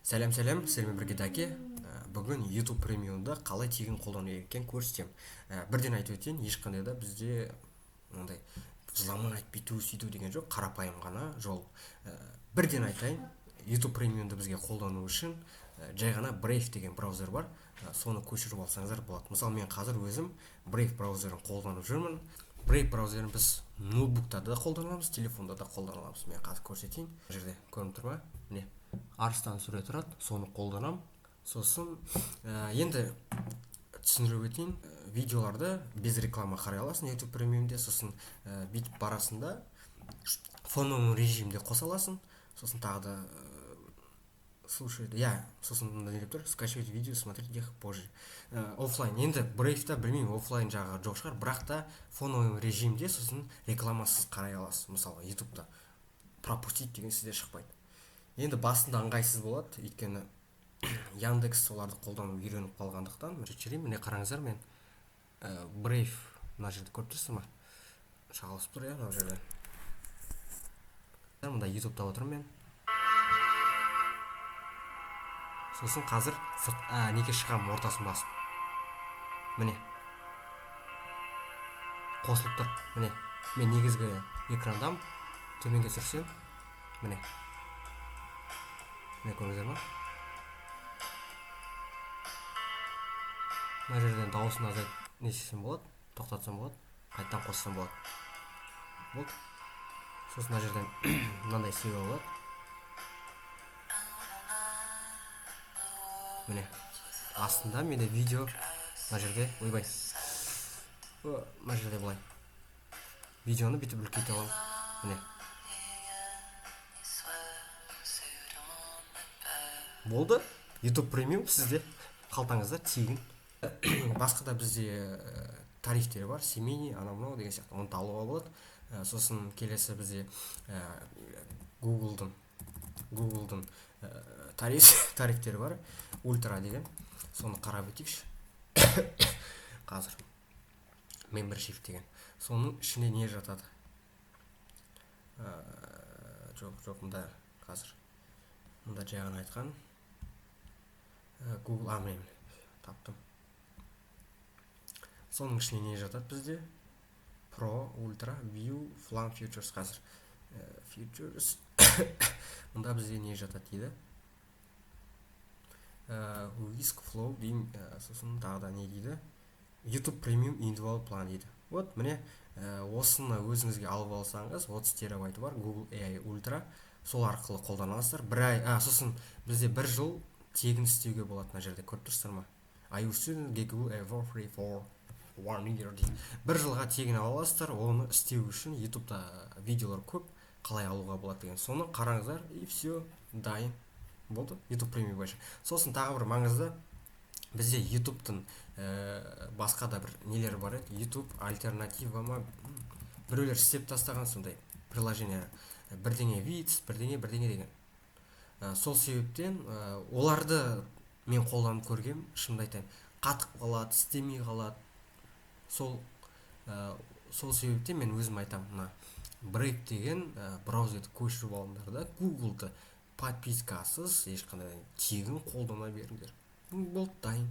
Сәлем, сіздермен бірге Даке. Бүгін YouTube премиумда қалай тегін қолдану екенін көрсетемін. Бірден айтып өтейін, ешқандай да бізде мынандай взломать бүйту сөйту деген жоқ, қарапайым ғана жол. Бірден айтайын, YouTube премиумды бізге қолдану үшін жай ғана Brave деген браузер бар. Соны көшіріп алсаңыздар болады. Мысалы, мен қазір өзім Brave браузерін қолданып жүрмін. Brave браузерін біз ноутбуктарда да қолданаламыз, телефонда да қолданаламыз. Мен қазір көрсетейін. Бұл жерде көрініп тұр ма? Міне, арыстан суреті тұрады, соны қолданам. Сосын енді түсіндіріп өтейін, видеоларды без реклама қарай аласың YouTube премиумде. Сосын бүйтіп барасында фоновый режимде қоса аласың. Сосын тағы да слушай, сосын мында не деп тұр, скачивать видео, смотреть их позже. Оффлайн. Енді Brave'да білмеймін, оффлайн жағы жоқ шығар, бірақ та фоновый режимде сосын рекламасыз қарай аласыз. Мысалы, YouTube'да пропустить деген сізде шықпайды. Енді басында ыңғайсыз болады, өйткені Яндекс соларды қолданып үйреніп қалғандықтан. Міне қараңыздар, мен Brave мына жерде көріп тұрсыз ма? Шағылысып тұр, мына жерде. Мында YouTube'да отырмын мен. Сосын қазір неге шығамын, ортасын басып. Міне. Қосылып тұр. Міне. Мен негізгі экрандамын. Төменге түсірсем. Міне. Міне көріңіздер ма? Мына жерден дауысын азайтып несесем болады, тоқтатсам болады, қайттан қоссам болады. Болды. Сосын мына жерден мынандай істеуге болады. Міне. Астында менде видео мына жерде, ойбай. Мына жерде былай. Видеоны бүйтіп үлкейте аламын. Міне. Болды. YouTube премиум сізде қалтаңызда тегін. Басқа да бізде тарифтері бар, семейный, анау деген сияқты, оны алуға болады. Сосын келесі бізде Google'дың тарифтері бар, ультра деген. Соны қарап өтейікші. Қазір membership деген. Соның ішіне не жатады? Жоқ, мұнда қазір. Мұнда жағын айтқан. Google Amém таптым. Соның ішіне не жатады бізде? Pro, Ultra, View, Flam, Futures қазір. Futures. Мұнда бізде не жатады дейді? Whisk, Flow дейм. Сосын тағы да не дейді? YouTube Premium Individual Plan дейді. Вот, міне, осыны өзіңізге алып алсаңыз, 30 терабайты бар, Google AI Ultra. Сол арқылы қолданасыздар. Сосын бізде 1 жыл тегін істеуге болады, мына жерде көріп тұрсыздар ма? iOS-ын Google AI for free for 1 year дейді. 1 жылға тегін ала аласыздар. Оны істеу үшін YouTube'да видеолар көп, қалай алуға болады деген. Соны қараңыздар, и все, дайын. Болды, YouTube премиум бойынша. Сосын тағы бір маңызды, бізде YouTube'тың басқа да бір нелер бар еді. YouTube альтернатива ма? Біреулер істеп тастаған сондай приложение. Бірдеңе Витс, бірдеңе деген. Сол себептен оларды мен қолданып көргем, шынымды айтайын, қатып қалады, істемей қалады. Сол себептен мен өзім айтам, мына Brave деген браузерді көшіріп алыңдар да, Google'ды подпискасыз ешқандай тегін қолдана беріңдер. Болды, дайын.